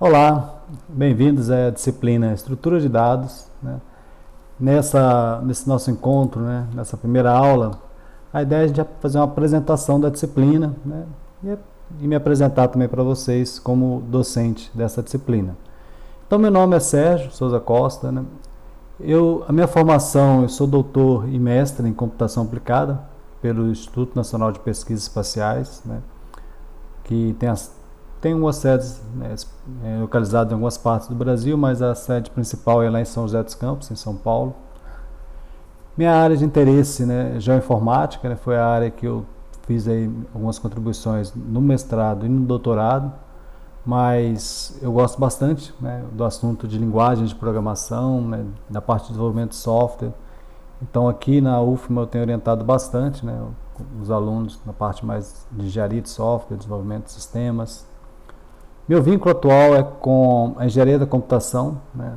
Olá, bem-vindos à disciplina Estrutura de Dados, né? Nesse nosso encontro, né, nessa primeira aula, a ideia é a gente fazer uma apresentação da disciplina, né, e me apresentar também para vocês como docente dessa disciplina. Então, meu nome é Sérgio Souza Costa, né? A minha formação, eu sou doutor e mestre em computação aplicada pelo Instituto Nacional de Pesquisas Espaciais, né, que tem algumas sedes, né, localizadas em algumas partes do Brasil, mas a sede principal é lá em São José dos Campos, em São Paulo. Minha área de interesse, né, geoinformática, né, foi a área que eu fiz aí algumas contribuições no mestrado e no doutorado, mas eu gosto bastante, né, do assunto de linguagem de programação, né, da parte de desenvolvimento de software. Então aqui na UFMA eu tenho orientado bastante, né, os alunos na parte mais de engenharia de software, desenvolvimento de sistemas. Meu vínculo atual é com a engenharia da computação, né,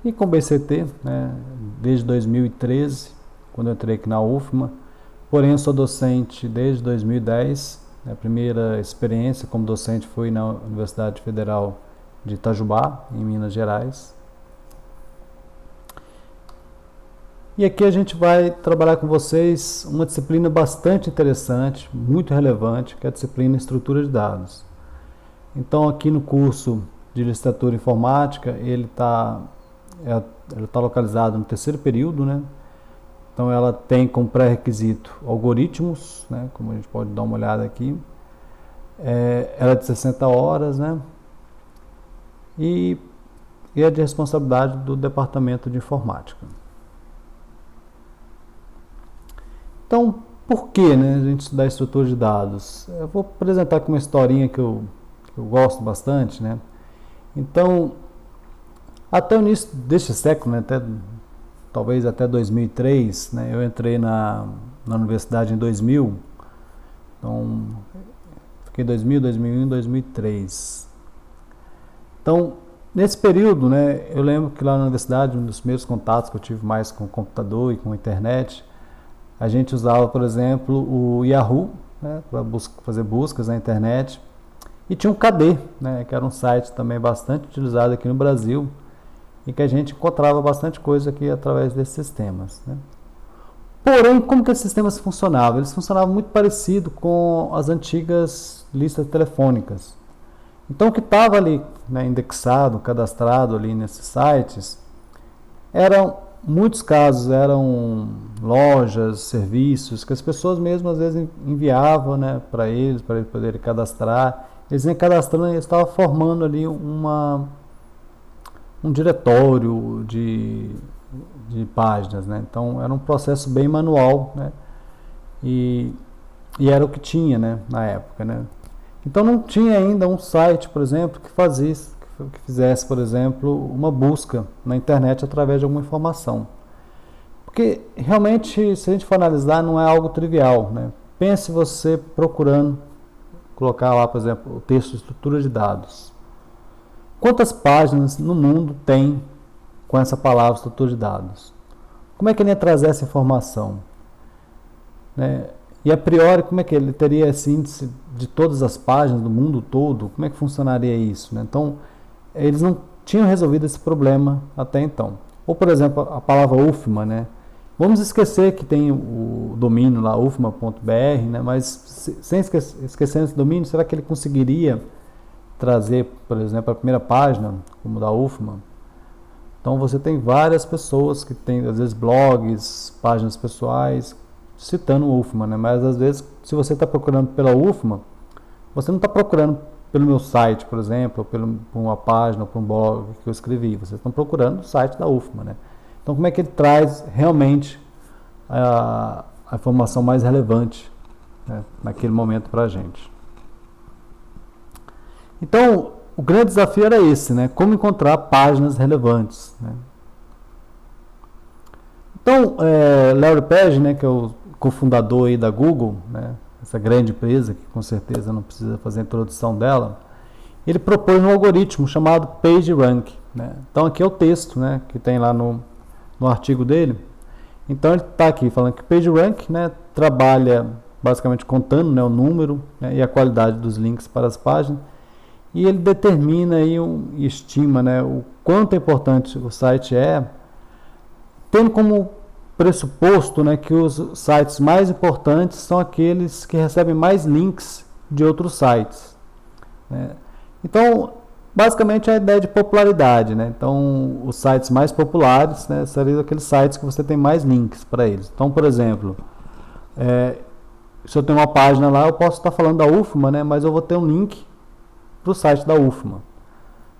e com o BCT, né, desde 2013, quando eu entrei aqui na UFMA. Porém, eu sou docente desde 2010. A primeira experiência como docente foi na Universidade Federal de Itajubá, em Minas Gerais. E aqui a gente vai trabalhar com vocês uma disciplina bastante interessante, muito relevante, que é a disciplina Estrutura de Dados. Então, aqui no curso de licenciatura em informática, ele está localizado no terceiro período, né? Então, ela tem como pré-requisito algoritmos, né? Como a gente pode dar uma olhada aqui. Ela é de 60 horas, né? E é de responsabilidade do Departamento de Informática. Então, por que, né, a gente estudar estrutura de dados? Eu vou apresentar aqui uma historinha que eu gosto bastante, né? Então, até o início deste século, né, talvez até 2003, né, eu entrei na universidade em 2000, então fiquei 2000, 2001, 2003. Então, nesse período, né, eu lembro que lá na universidade, um dos primeiros contatos que eu tive mais com o computador e com a internet, a gente usava, por exemplo, o Yahoo, né, para fazer buscas na internet, e tinha o KD, né, que era um site também bastante utilizado aqui no Brasil, e que a gente encontrava bastante coisa aqui através desses sistemas, né. Porém, como que esses sistemas funcionavam? Eles funcionavam muito parecido com as antigas listas telefônicas. Então, o que estava ali, né, indexado, cadastrado ali nesses sites, muitos casos eram lojas, serviços, que as pessoas mesmo às vezes enviavam, né, para eles poderem cadastrar. Eles iam cadastrando e eles estavam formando ali um diretório de páginas, né? Então era um processo bem manual, né? E era o que tinha, né, na época, né? Então não tinha ainda um site, por exemplo, que fizesse, por exemplo, uma busca na internet através de alguma informação. Porque realmente, se a gente for analisar, não é algo trivial, né? Pense você procurando colocar lá, por exemplo, o texto de estrutura de dados. Quantas páginas no mundo tem com essa palavra estrutura de dados? Como é que ele ia trazer essa informação, né? E a priori, como é que ele teria esse índice de todas as páginas do mundo todo? Como é que funcionaria isso, né? Então, eles não tinham resolvido esse problema até então. Ou, por exemplo, a palavra UFMA, né? Vamos esquecer que tem o domínio lá, ufma.br, né? Mas sem esquecer esse domínio, será que ele conseguiria trazer, por exemplo, a primeira página, como da UFMA? Então, você tem várias pessoas que têm, às vezes, blogs, páginas pessoais, citando o UFMA, né? Mas, às vezes, se você está procurando pela UFMA, você não está procurando pelo meu site, por exemplo, ou por uma página, ou por um blog que eu escrevi. Vocês estão procurando o site da UFMA, né? Então, como é que ele traz realmente a informação mais relevante, né, naquele momento para a gente? Então, o grande desafio era esse, né? Como encontrar páginas relevantes, né? Então, Larry Page, né, que é o cofundador aí da Google, né, essa grande empresa, que com certeza não precisa fazer a introdução dela, ele propôs um algoritmo chamado PageRank, né? Então, aqui é o texto, né, que tem lá no artigo dele. Então, ele está aqui falando que PageRank, né, trabalha basicamente contando, né, o número, né, e a qualidade dos links para as páginas. e ele determina aí e estima, né, o quanto importante o site é, tendo como pressuposto, né, que os sites mais importantes são aqueles que recebem mais links de outros sites, né? Então, basicamente é a ideia de popularidade, né? Então, os sites mais populares, né, seriam aqueles sites que você tem mais links para eles. Então, por exemplo, se eu tenho uma página lá, eu posso estar falando da UFMA, né, mas eu vou ter um link para o site da UFMA,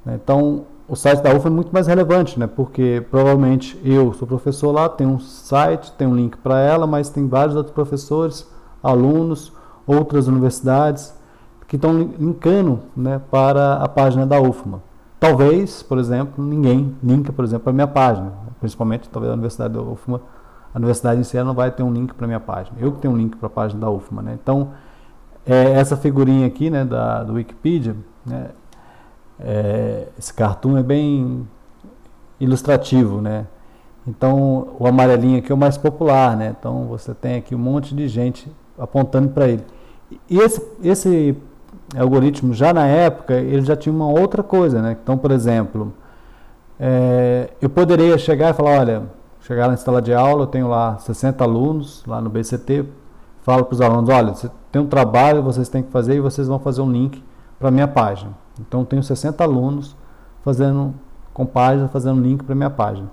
né? Então, o site da UFMA é muito mais relevante, né, porque provavelmente eu sou professor lá, tenho um site, tenho um link para ela, mas tem vários outros professores, alunos, outras universidades que estão linkando, né, para a página da UFMA. Talvez, por exemplo, ninguém linka, por exemplo, para a minha página, principalmente talvez a universidade da UFMA, a universidade em si não vai ter um link para a minha página. Eu que tenho um link para a página da UFMA, né? Então, essa figurinha aqui, né, do Wikipedia, né, esse cartoon é bem ilustrativo, né? Então, o amarelinho aqui é o mais popular, né? Então, você tem aqui um monte de gente apontando para ele. E esse algoritmo, já na época, ele já tinha uma outra coisa, né? Então, por exemplo, eu poderia chegar e falar, olha, chegar na sala de aula, eu tenho lá 60 alunos, lá no BCT, falo para os alunos, olha, você tem um trabalho, vocês têm que fazer e vocês vão fazer um link para a minha página. Então, eu tenho 60 alunos fazendo um link para a minha página.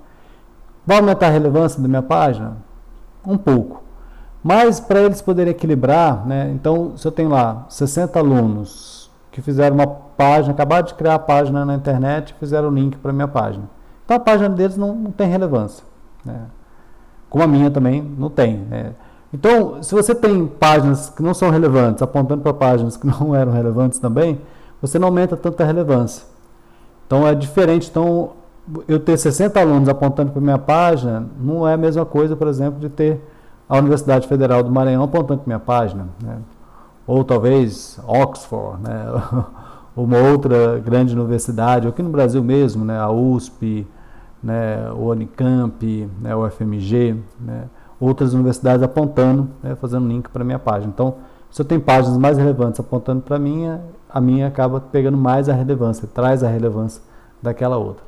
Vai aumentar a relevância da minha página? Um pouco. Mas para eles poderem equilibrar, né, então se eu tenho lá 60 alunos que fizeram uma página, acabaram de criar a página na internet e fizeram o link para a minha página. Então a página deles não tem relevância, né, como a minha também não tem, né. Então, se você tem páginas que não são relevantes, apontando para páginas que não eram relevantes também, você não aumenta tanta relevância. Então é diferente. Então, eu ter 60 alunos apontando para a minha página não é a mesma coisa, por exemplo, de ter a Universidade Federal do Maranhão apontando para a minha página, né? Ou talvez Oxford, né? Uma outra grande universidade, aqui no Brasil mesmo, né? A USP, né? O Unicamp, né? O FMG, né? Outras universidades apontando, né? Fazendo link para a minha página. Então, se eu tenho páginas mais relevantes apontando para a minha acaba pegando mais a relevância, traz a relevância daquela outra.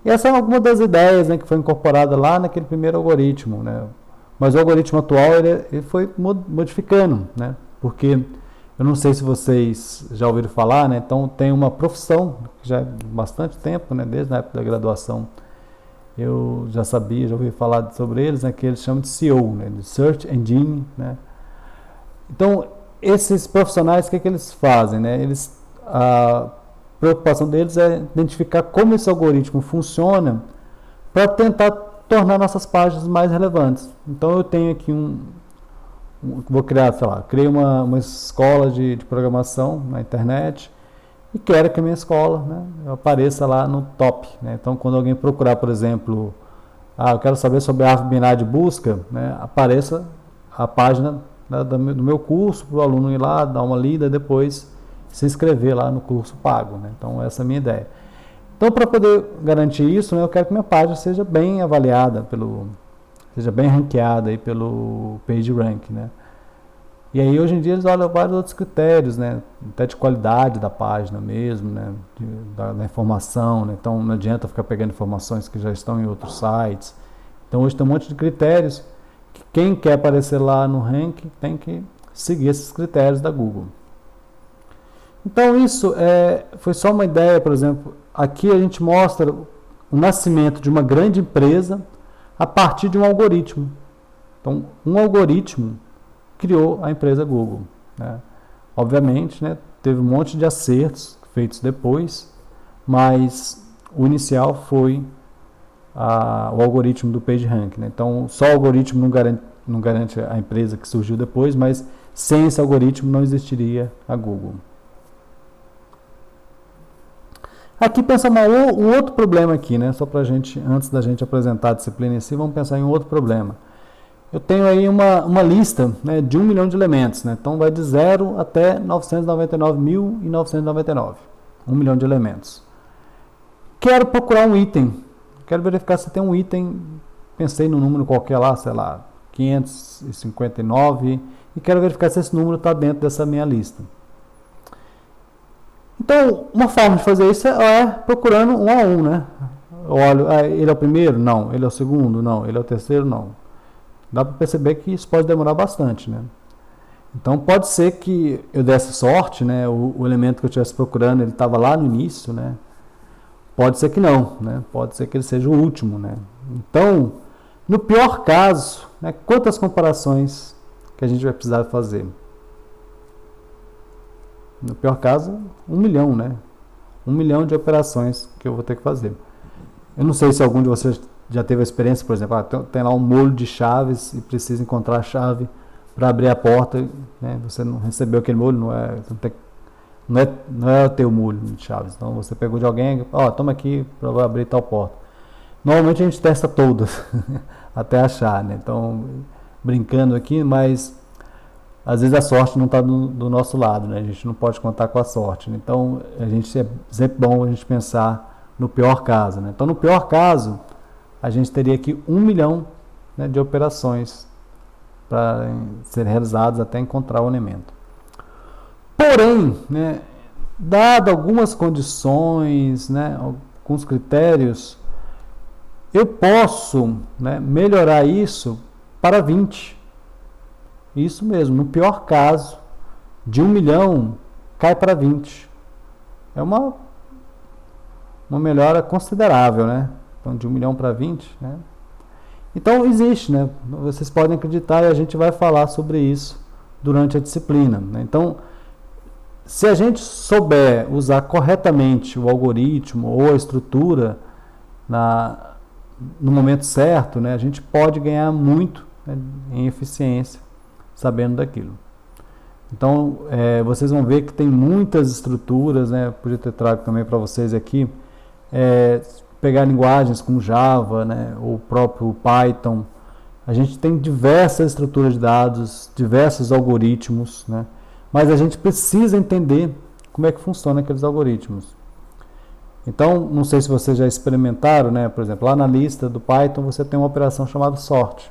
E essa é alguma das ideias, né, que foi incorporada lá naquele primeiro algoritmo, né? Mas o algoritmo atual ele foi modificando, né? Porque eu não sei se vocês já ouviram falar, né? Então tem uma profissão que já é bastante tempo, né? Desde a época da graduação eu já sabia, já ouvi falar sobre eles, né? Que eles chamam de SEO, né? De Search Engine, né? Então esses profissionais, o que eles fazem, né? A preocupação deles é identificar como esse algoritmo funciona para tentar tornar nossas páginas mais relevantes. Então eu tenho aqui vou criar, sei lá, criei uma escola de programação na internet e quero que a minha escola, né, apareça lá no top, né? Então quando alguém procurar, por exemplo, eu quero saber sobre a árvore binária de busca, né, apareça a página, né, do meu curso, para o aluno ir lá, dar uma lida, depois se inscrever lá no curso pago, né? Então essa é a minha ideia. Então, para poder garantir isso, né, eu quero que minha página seja bem avaliada, seja bem ranqueada aí pelo PageRank, né? E aí, hoje em dia, eles olham vários outros critérios, né? Até de qualidade da página mesmo, né? Da informação, né? Então, não adianta ficar pegando informações que já estão em outros sites. Então, hoje tem um monte de critérios que quem quer aparecer lá no ranking tem que seguir esses critérios da Google. Então, isso foi só uma ideia, por exemplo. Aqui a gente mostra o nascimento de uma grande empresa a partir de um algoritmo. Então, um algoritmo criou a empresa Google, né? Obviamente, né, teve um monte de acertos feitos depois, mas o inicial foi o algoritmo do PageRank, né? Então, só o algoritmo não garante a empresa que surgiu depois, mas sem esse algoritmo não existiria a Google. Aqui pensa um outro problema aqui, né? Só pra gente, antes da gente apresentar a disciplina em si, vamos pensar em um outro problema. Eu tenho aí uma lista, né, de 1 milhão de elementos, né? Então vai de 0 até 999.999. 1 milhão de elementos. Quero procurar um item. Quero verificar se tem um item. Pensei num número qualquer lá, sei lá, 559. E quero verificar se esse número está dentro dessa minha lista. Então, uma forma de fazer isso é procurando um a um, né? Olha, ele é o primeiro? Não. Ele é o segundo? Não. Ele é o terceiro? Não. Dá para perceber que isso pode demorar bastante, né? Então, pode ser que eu desse sorte, né? O elemento que eu estivesse procurando, ele estava lá no início, né? Pode ser que não, né? Pode ser que ele seja o último, né? Então, no pior caso, né, quantas comparações que a gente vai precisar fazer? No pior caso, 1 milhão, né? 1 milhão de operações que eu vou ter que fazer. Eu não sei se algum de vocês já teve a experiência, por exemplo, tem lá um molho de chaves e precisa encontrar a chave para abrir a porta, né? Você não recebeu aquele molho, não é o teu molho de chaves. Então você pegou de alguém, toma aqui para abrir tal porta. Normalmente a gente testa todas até achar, né? Então, brincando aqui, mas às vezes a sorte não está do nosso lado, né? A gente não pode contar com a sorte, né? Então, é sempre bom a gente pensar no pior caso, né? Então, no pior caso, a gente teria aqui 1 milhão, né, de operações para serem realizadas até encontrar o elemento. Porém, né, dado algumas condições, né, alguns critérios, eu posso, né, melhorar isso para 20. Isso mesmo, no pior caso, de 1 milhão, cai para 20. É uma melhora considerável, né? Então, de 1 milhão para 20, né? Então, existe, né? Vocês podem acreditar e a gente vai falar sobre isso durante a disciplina, né? Então, se a gente souber usar corretamente o algoritmo ou a estrutura no momento certo, né, a gente pode ganhar muito, né, em eficiência sabendo daquilo. Então, vocês vão ver que tem muitas estruturas, né, podia ter trago também para vocês aqui, pegar linguagens como Java, né, ou o próprio Python, a gente tem diversas estruturas de dados, diversos algoritmos, né, mas a gente precisa entender como é que funciona aqueles algoritmos. Então, não sei se vocês já experimentaram, né, por exemplo, lá na lista do Python você tem uma operação chamada sort.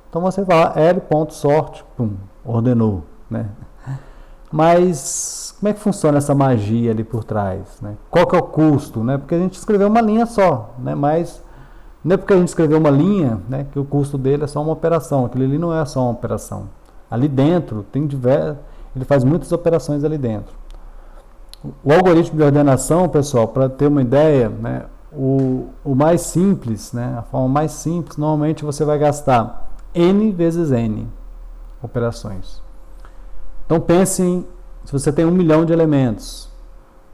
Então você vai lá, l.sort, pum, ordenou, né? Mas como é que funciona essa magia ali por trás, né? Qual que é o custo, né? Porque a gente escreveu uma linha só, né? Mas não é porque a gente escreveu uma linha, né, que o custo dele é só uma operação. Aquilo ali não é só uma operação. Ali dentro tem ele faz muitas operações ali dentro. O algoritmo de ordenação, pessoal, para ter uma ideia, né, o mais simples, né, a forma mais simples, normalmente você vai gastar n vezes n operações. Então pense se você tem 1 milhão de elementos.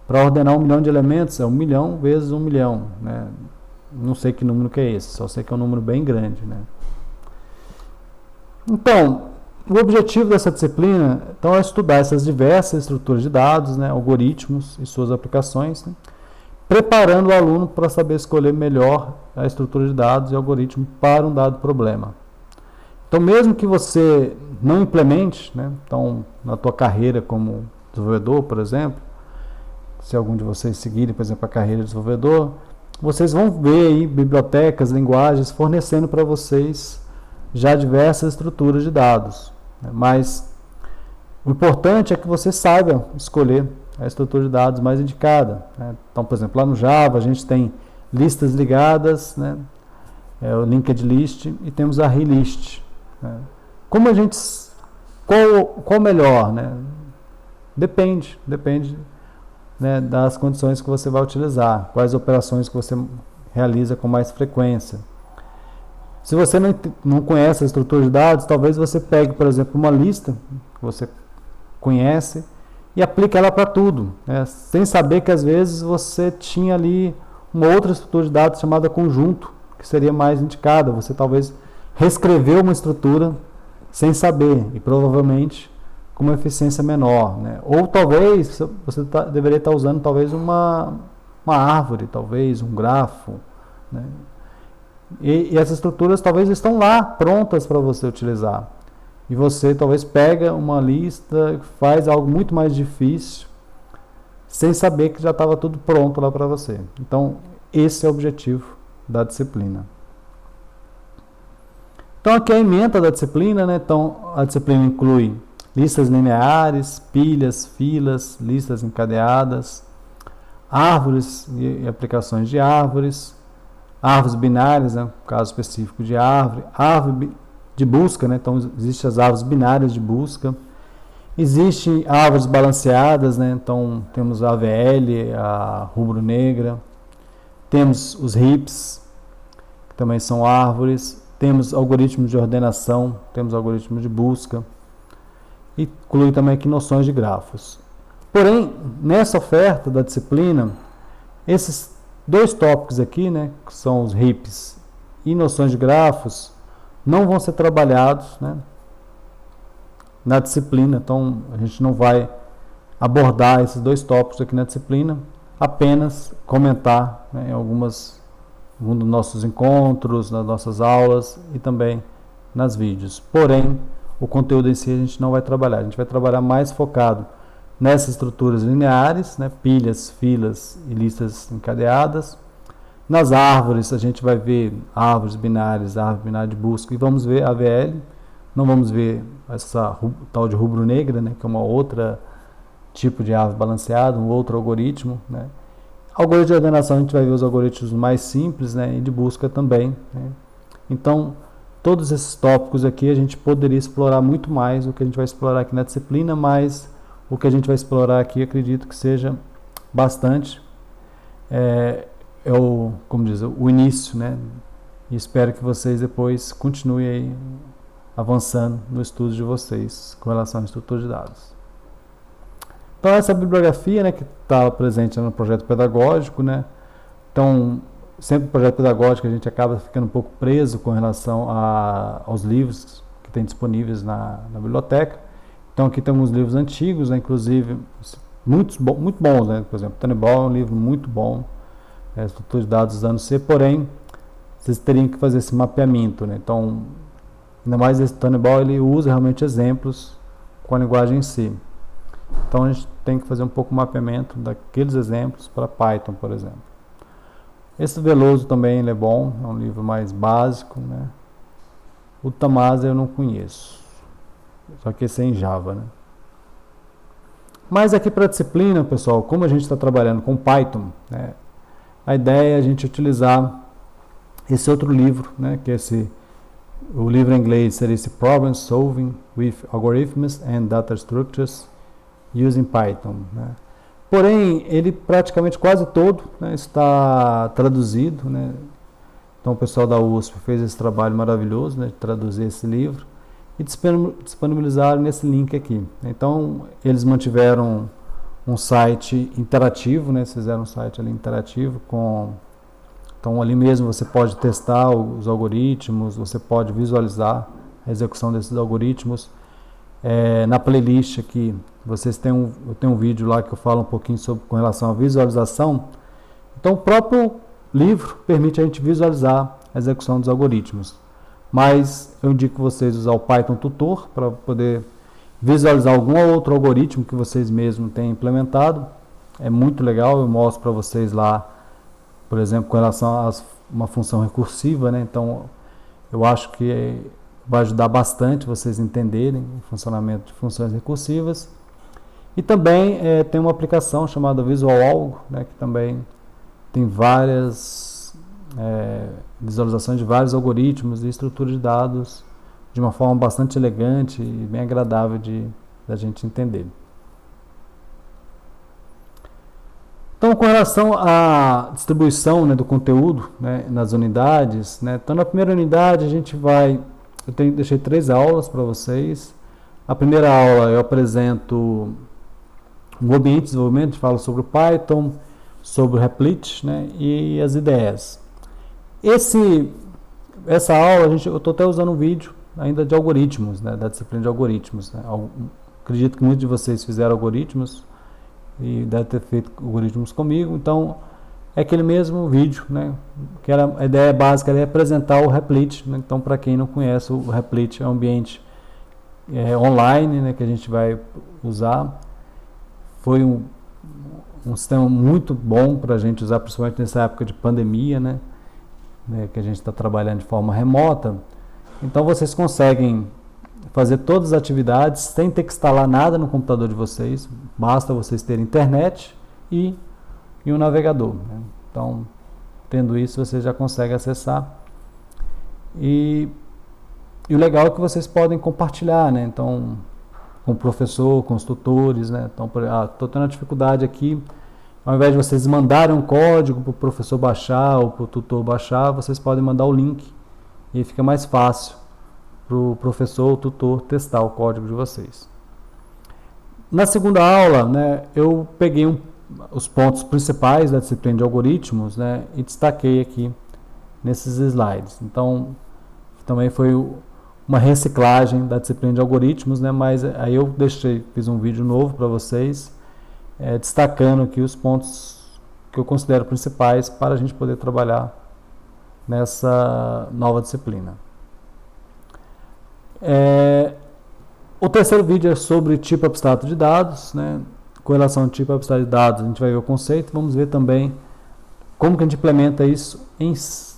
Para ordenar 1 milhão de elementos é 1 milhão vezes 1 milhão, né? Não sei que número que é esse, só sei que é um número bem grande, né? Então, o objetivo dessa disciplina então, é estudar essas diversas estruturas de dados, né, algoritmos e suas aplicações, né, preparando o aluno para saber escolher melhor a estrutura de dados e algoritmo para um dado problema. Então, mesmo que você não implemente, né, então, na tua carreira como desenvolvedor, por exemplo, se algum de vocês seguirem, por exemplo, a carreira de desenvolvedor, vocês vão ver aí bibliotecas, linguagens fornecendo para vocês já diversas estruturas de dados. Mas o importante é que você saiba escolher a estrutura de dados mais indicada, né? Então, por exemplo, lá no Java a gente tem listas ligadas, né? O linked list e temos a array-list, né? Como a gente... Qual melhor, né? Depende, né, das condições que você vai utilizar, quais operações que você realiza com mais frequência. Se você não conhece a estrutura de dados, talvez você pegue, por exemplo, uma lista que você conhece e aplique ela para tudo, né? Sem saber que às vezes você tinha ali uma outra estrutura de dados chamada conjunto, que seria mais indicada. Você talvez reescreveu uma estrutura sem saber e provavelmente com uma eficiência menor, né? Ou talvez você deveria estar usando talvez uma árvore, talvez um grafo, né? E essas estruturas talvez estão lá prontas para você utilizar. E você talvez pega uma lista, faz algo muito mais difícil, sem saber que já estava tudo pronto lá para você. Então, esse é o objetivo da disciplina. Então, aqui é a ementa da disciplina, né? Então, a disciplina inclui listas lineares, pilhas, filas, listas encadeadas, árvores e aplicações de árvores, árvores binárias, né, no caso específico de árvore de busca, né, então existem as árvores binárias de busca, existem árvores balanceadas, né, então temos a AVL, a rubro-negra, temos os HIPs, que também são árvores, temos algoritmos de ordenação, temos algoritmos de busca, e inclui também aqui noções de grafos. Porém, nessa oferta da disciplina, esses dois tópicos aqui, né, que são os HIPs e noções de grafos, não vão ser trabalhados, né, na disciplina. Então, a gente não vai abordar esses dois tópicos aqui na disciplina, apenas comentar, né, em um dos nossos encontros, nas nossas aulas e também nas vídeos. Porém, o conteúdo em si a gente não vai trabalhar. A gente vai trabalhar mais focado nessas estruturas lineares, né, pilhas, filas e listas encadeadas. Nas árvores, a gente vai ver árvores binárias, árvore binária de busca, e vamos ver AVL. Não vamos ver essa tal de rubro-negra, né, que é uma outra tipo de árvore balanceada, um outro algoritmo, né. Algoritmo de ordenação, a gente vai ver os algoritmos mais simples, né, e de busca também, né. Então, todos esses tópicos aqui a gente poderia explorar muito mais do que a gente vai explorar aqui na disciplina, mas o que a gente vai explorar aqui acredito que seja bastante, como diz, o início, né? E espero que vocês depois continuem aí avançando no estudo de vocês com relação à estrutura de dados. Então essa bibliografia, né, que está presente no projeto pedagógico, né? Então, sempre o projeto pedagógico a gente acaba ficando um pouco preso com relação aos livros que tem disponíveis na biblioteca. Então aqui temos livros antigos, né, inclusive muito bons, né? Por exemplo, Tannenbaum é um livro muito bom, estrutura de dados dos anos C, porém vocês teriam que fazer esse mapeamento, né? Então, ainda mais esse Tannenbaum, ele usa realmente exemplos com a linguagem C. Então a gente tem que fazer um pouco o mapeamento daqueles exemplos para Python, por exemplo. Esse Veloso também ele é bom, é um livro mais básico, né? O Tamasa eu não conheço, só que esse é em Java, né? Mas aqui para a disciplina, pessoal, como a gente está trabalhando com Python, né, a ideia é a gente utilizar esse outro livro, né, que o livro em inglês seria esse Problem Solving with Algorithms and Data Structures Using Python, né? Porém, ele praticamente quase todo, né, está traduzido, né? Então o pessoal da USP fez esse trabalho maravilhoso, né, de traduzir esse livro e disponibilizaram nesse link aqui. Então eles mantiveram um site interativo, né, fizeram um site ali interativo então ali mesmo você pode testar os algoritmos, você pode visualizar a execução desses algoritmos. Na playlist aqui, eu tenho um vídeo lá que eu falo um pouquinho com relação à visualização. Então o próprio livro permite a gente visualizar a execução dos algoritmos. Mas eu indico vocês usar o Python Tutor para poder visualizar algum outro algoritmo que vocês mesmos tenham implementado. É muito legal, eu mostro para vocês lá, por exemplo, com relação a uma função recursiva, né? Então eu acho que vai ajudar bastante vocês entenderem o funcionamento de funções recursivas. E também tem uma aplicação chamada VisualAlgo, né, que também tem várias visualizações de vários algoritmos e estruturas de dados de uma forma bastante elegante e bem agradável da gente entender. Então, com relação à distribuição, né, do conteúdo, né, nas unidades, né, então na primeira unidade a gente deixei 3 aulas para vocês. A primeira aula eu apresento o ambiente de desenvolvimento, falo sobre o Python, sobre o Replit, né, e as ideias. Essa aula, eu estou até usando um vídeo ainda de algoritmos, né, da disciplina de algoritmos, né. Acredito que muitos de vocês fizeram algoritmos e devem ter feito algoritmos comigo, então é aquele mesmo vídeo, né, que a ideia básica é apresentar o Replit, né. Então, para quem não conhece, o Replit é um ambiente online, né, que a gente vai usar. Foi um sistema muito bom para a gente usar, principalmente nessa época de pandemia, né, que a gente está trabalhando de forma remota. Então vocês conseguem fazer todas as atividades sem ter que instalar nada no computador de vocês. Basta vocês terem internet e um navegador, né? Então, tendo isso, vocês já conseguem acessar. E o legal é que vocês podem compartilhar, né? Então, com o professor, com os tutores, né? Então, estou tendo uma dificuldade aqui. Ao invés de vocês mandarem um código para o professor baixar ou para o tutor baixar, vocês podem mandar o link. E fica mais fácil para o professor ou tutor testar o código de vocês. Na segunda aula, né, eu peguei os pontos principais da disciplina de algoritmos, né, e destaquei aqui nesses slides. Então, também foi uma reciclagem da disciplina de algoritmos, né, mas aí eu fiz um vídeo novo para vocês, destacando aqui os pontos que eu considero principais para a gente poder trabalhar nessa nova disciplina. O terceiro vídeo é sobre tipo abstrato de dados, né? Com relação ao tipo abstrato de dados, a gente vai ver o conceito, vamos ver também como que a gente implementa isso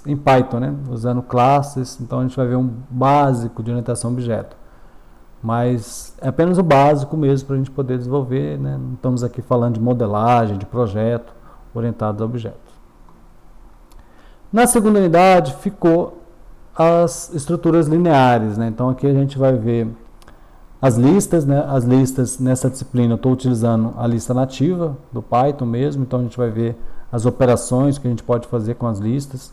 em Python, né? Usando classes. Então a gente vai ver um básico de orientação a objeto, mas é apenas o básico mesmo para a gente poder desenvolver, né? Não estamos aqui falando de modelagem, de projeto orientado a objetos. Na segunda unidade ficou as estruturas lineares, né? Então aqui a gente vai ver as listas, né? As listas nessa disciplina eu estou utilizando a lista nativa do Python mesmo, então a gente vai ver as operações que a gente pode fazer com as listas.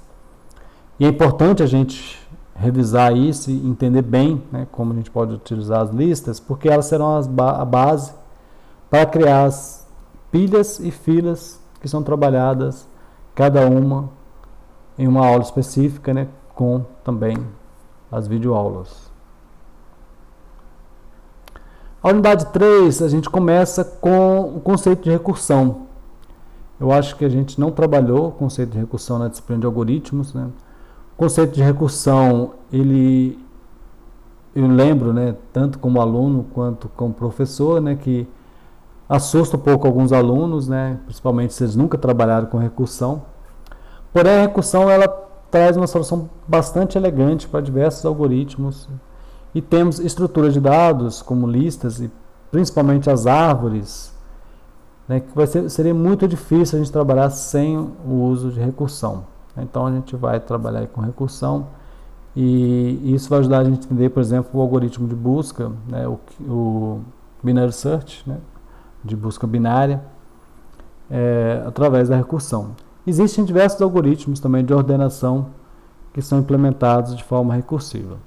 E é importante a gente revisar isso e entender bem, né, como a gente pode utilizar as listas, porque elas serão a base para criar as pilhas e filas que são trabalhadas cada uma em uma aula específica, né, com também as videoaulas. A unidade 3, a gente começa com o conceito de recursão. Eu acho que a gente não trabalhou o conceito de recursão na disciplina de algoritmos, né? O conceito de recursão, eu lembro, né, tanto como aluno quanto como professor, né, que assusta um pouco alguns alunos, né, principalmente se eles nunca trabalharam com recursão. Porém, a recursão ela traz uma solução bastante elegante para diversos algoritmos. E temos estruturas de dados, como listas, e principalmente as árvores, né, que seria muito difícil a gente trabalhar sem o uso de recursão. Então a gente vai trabalhar com recursão e isso vai ajudar a gente a entender, por exemplo, o algoritmo de busca, né, o binary search, né, de busca binária, através da recursão. Existem diversos algoritmos também de ordenação que são implementados de forma recursiva.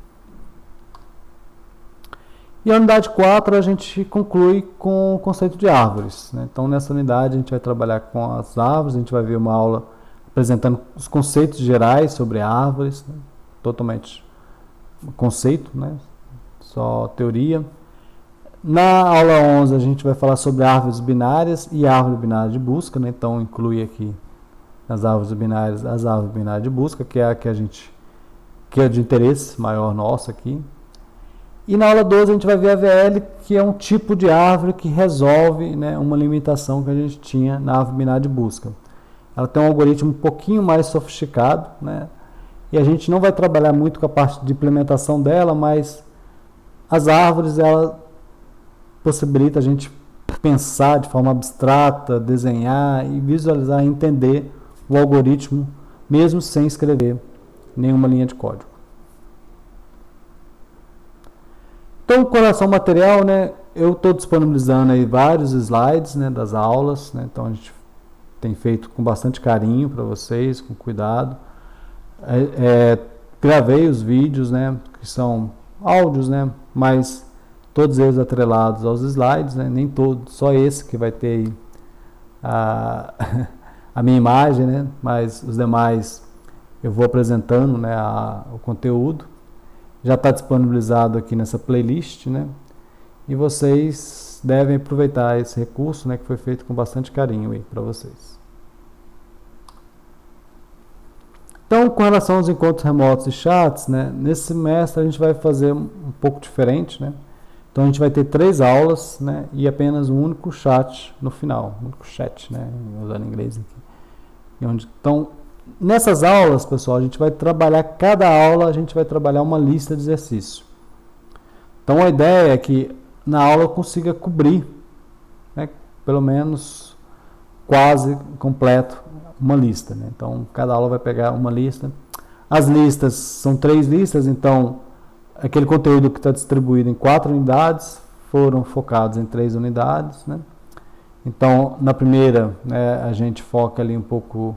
E a unidade 4 a gente conclui com o conceito de árvores, né? Então nessa unidade a gente vai trabalhar com as árvores, a gente vai ver uma aula apresentando os conceitos gerais sobre árvores, né? Totalmente conceito, né? Só teoria. Na aula 11 a gente vai falar sobre árvores binárias e árvore binária de busca, né? Então inclui aqui nas árvores binárias as árvores binárias de busca, que é a que é de interesse maior nosso aqui. E na aula 12 a gente vai ver a VL, que é um tipo de árvore que resolve, né, uma limitação que a gente tinha na árvore binária de busca. Ela tem um algoritmo um pouquinho mais sofisticado, né, e a gente não vai trabalhar muito com a parte de implementação dela, mas as árvores, ela possibilita a gente pensar de forma abstrata, desenhar e visualizar e entender o algoritmo, mesmo sem escrever nenhuma linha de código. Então, com relação ao material, né, eu estou disponibilizando aí vários slides, né, das aulas, né, então a gente tem feito com bastante carinho para vocês, com cuidado. Gravei os vídeos, né, que são áudios, né, mas todos eles atrelados aos slides, né, nem todos, só esse que vai ter aí a minha imagem, né, mas os demais eu vou apresentando, né, o conteúdo. Já está disponibilizado aqui nessa playlist, né? E vocês devem aproveitar esse recurso, né, que foi feito com bastante carinho aí para vocês. Então, com relação aos encontros remotos e chats, né, nesse semestre a gente vai fazer um pouco diferente, né? Então a gente vai ter 3 aulas, né, e apenas um único chat no final, um único chat, né, usando inglês aqui. Então, nessas aulas, pessoal, a gente vai trabalhar, cada aula a gente vai trabalhar uma lista de exercício. Então a ideia é que na aula eu consiga cobrir, né, pelo menos quase completo uma lista, né? Então cada aula vai pegar uma lista. As listas são 3 listas, então aquele conteúdo que está distribuído em 4 unidades foram focados em 3 unidades, né? Então na primeira, né, a gente foca ali um pouco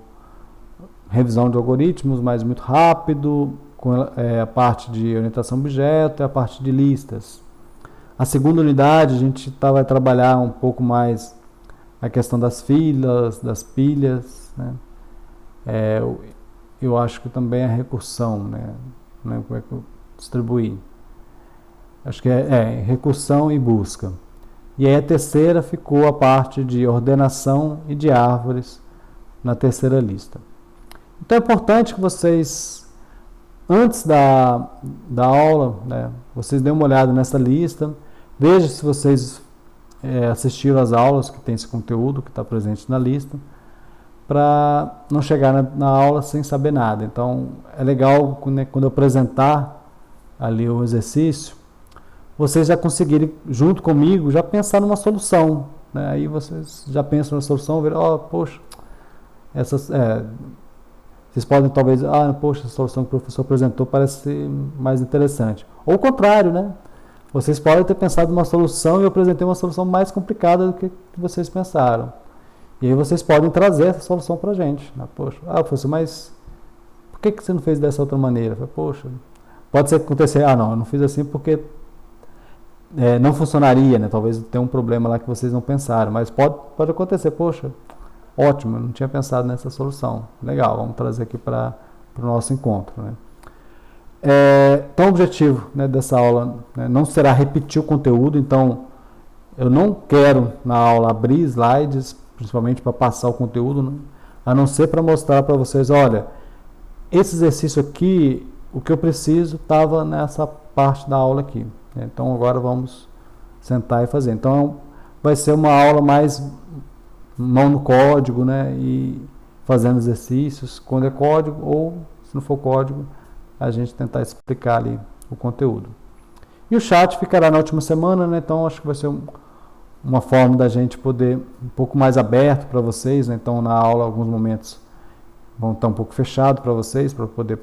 revisão de algoritmos, mas muito rápido, com a parte de orientação a objeto e a parte de listas. A segunda unidade a gente vai trabalhar um pouco mais a questão das filas, das pilhas, né? Eu acho que também a recursão, né? Como é que eu distribuí? Acho que recursão e busca. E aí a terceira ficou a parte de ordenação e de árvores na terceira lista. Então é importante que vocês, antes da aula, né, vocês dêem uma olhada nessa lista, vejam se vocês assistiram às aulas que tem esse conteúdo que está presente na lista, para não chegar na aula sem saber nada. Então é legal quando eu apresentar ali o exercício, vocês já conseguirem, junto comigo, já pensar numa solução, né? Aí vocês já pensam na solução, viram, poxa, vocês podem talvez, poxa, a solução que o professor apresentou parece mais interessante. Ou o contrário, né? Vocês podem ter pensado numa solução e eu apresentei uma solução mais complicada do que vocês pensaram. E aí vocês podem trazer essa solução para a gente, né? Poxa, professor, mas por que você não fez dessa outra maneira? Poxa, pode ser que acontecer, eu não fiz assim porque não funcionaria, né? Talvez tenha um problema lá que vocês não pensaram, mas pode acontecer, poxa, ótimo, eu não tinha pensado nessa solução. Legal, vamos trazer aqui para o nosso encontro, né? Então o objetivo, né, dessa aula, né, não será repetir o conteúdo, então eu não quero na aula abrir slides, principalmente para passar o conteúdo, né, a não ser para mostrar para vocês, olha, esse exercício aqui, o que eu preciso estava nessa parte da aula aqui, né? Então agora vamos sentar e fazer. Então vai ser uma aula mais mão no código, né, e fazendo exercícios quando é código, ou se não for código, a gente tentar explicar ali o conteúdo. E o chat ficará na última semana, né? Então acho que vai ser uma forma da gente poder um pouco mais aberto para vocês, né? Então na aula alguns momentos vão estar um pouco fechado para vocês, para poder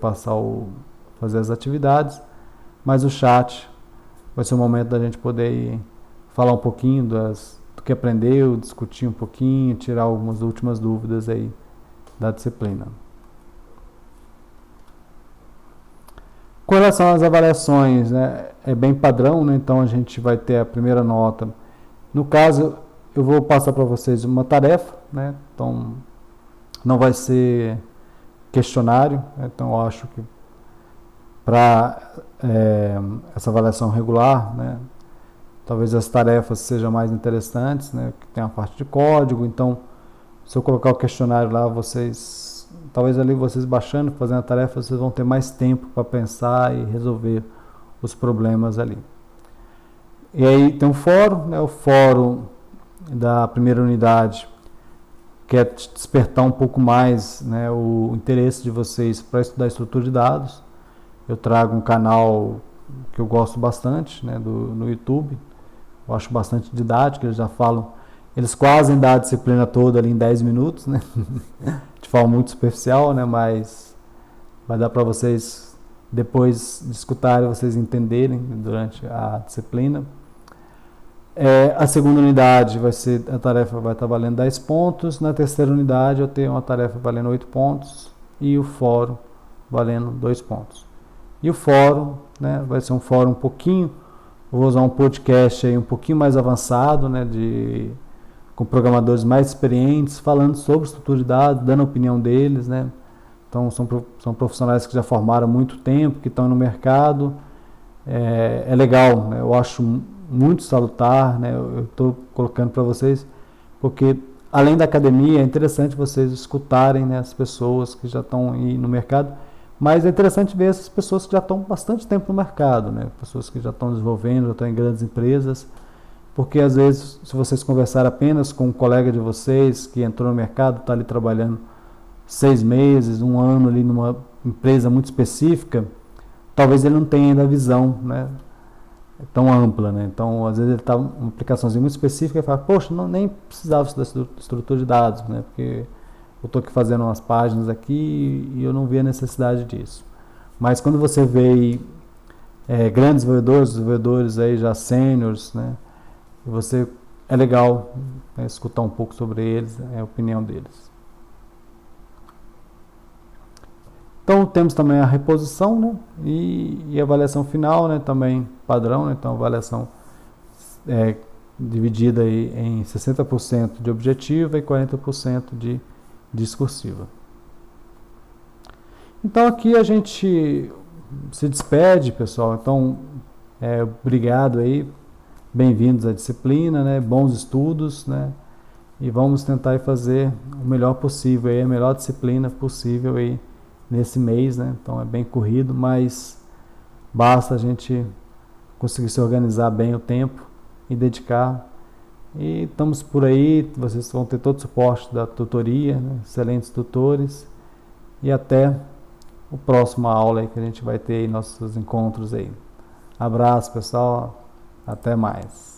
fazer as atividades, mas o chat vai ser o momento da gente poder falar um pouquinho do que aprendeu, discutir um pouquinho, tirar algumas últimas dúvidas aí da disciplina. Com relação às avaliações, né, é bem padrão, né? Então a gente vai ter a primeira nota. No caso, eu vou passar para vocês uma tarefa, né? Então não vai ser questionário, né? Então eu acho que para essa avaliação regular, né, talvez as tarefas sejam mais interessantes, né, que tem a parte de código. Então se eu colocar o questionário lá, talvez ali vocês baixando, fazendo a tarefa, vocês vão ter mais tempo para pensar e resolver os problemas ali. E aí tem um fórum, né, o fórum da primeira unidade, que é despertar um pouco mais, né, o interesse de vocês para estudar estrutura de dados. Eu trago um canal que eu gosto bastante, né, no YouTube. Eu acho bastante didático, eles quase dão a disciplina toda ali em 10 minutos, né? De forma muito superficial, né? Mas vai dar para vocês, depois de escutarem, vocês entenderem durante a disciplina. A segunda unidade a tarefa vai estar valendo 10 pontos. Na terceira unidade eu tenho uma tarefa valendo 8 pontos e o fórum valendo 2 pontos. E o fórum, né, vai ser um fórum vou usar um podcast aí um pouquinho mais avançado, né, com programadores mais experientes, falando sobre estrutura de dados, dando a opinião deles, né? Então são profissionais que já formaram há muito tempo, que estão no mercado. É legal, né? Eu acho muito salutar, né? Eu estou colocando para vocês, porque além da academia, é interessante vocês escutarem, né, as pessoas que já estão aí no mercado, mas é interessante ver essas pessoas que já estão bastante tempo no mercado, né? Pessoas que já estão desenvolvendo, já estão em grandes empresas. Porque às vezes, se vocês conversarem apenas com um colega de vocês que entrou no mercado, está ali trabalhando 6 meses, 1 ano ali numa empresa muito específica, talvez ele não tenha ainda a visão, né, tão ampla, né? Então, às vezes ele está uma aplicaçãozinha muito específica e fala, poxa, não, nem precisava da estrutura de dados, né? Porque eu estou aqui fazendo umas páginas aqui e eu não vi a necessidade disso. Mas quando você vê grandes desenvolvedores aí já sêniores, né? E você é legal, né, escutar um pouco sobre eles, a opinião deles. Então temos também a reposição, né? E a avaliação final, né? Também padrão, né? Então a avaliação é dividida aí em 60% de objetiva e 40% de discursiva. Então aqui a gente se despede, pessoal. Então, obrigado aí, bem-vindos à disciplina, né? Bons estudos, né? E vamos tentar fazer o melhor possível, aí, a melhor disciplina possível aí nesse mês, né? Então é bem corrido, mas basta a gente conseguir se organizar bem o tempo e dedicar. E estamos por aí, vocês vão ter todo o suporte da tutoria, né? Excelentes tutores. E até o próximo aula aí que a gente vai ter aí, nossos encontros aí. Abraço, pessoal. Até mais.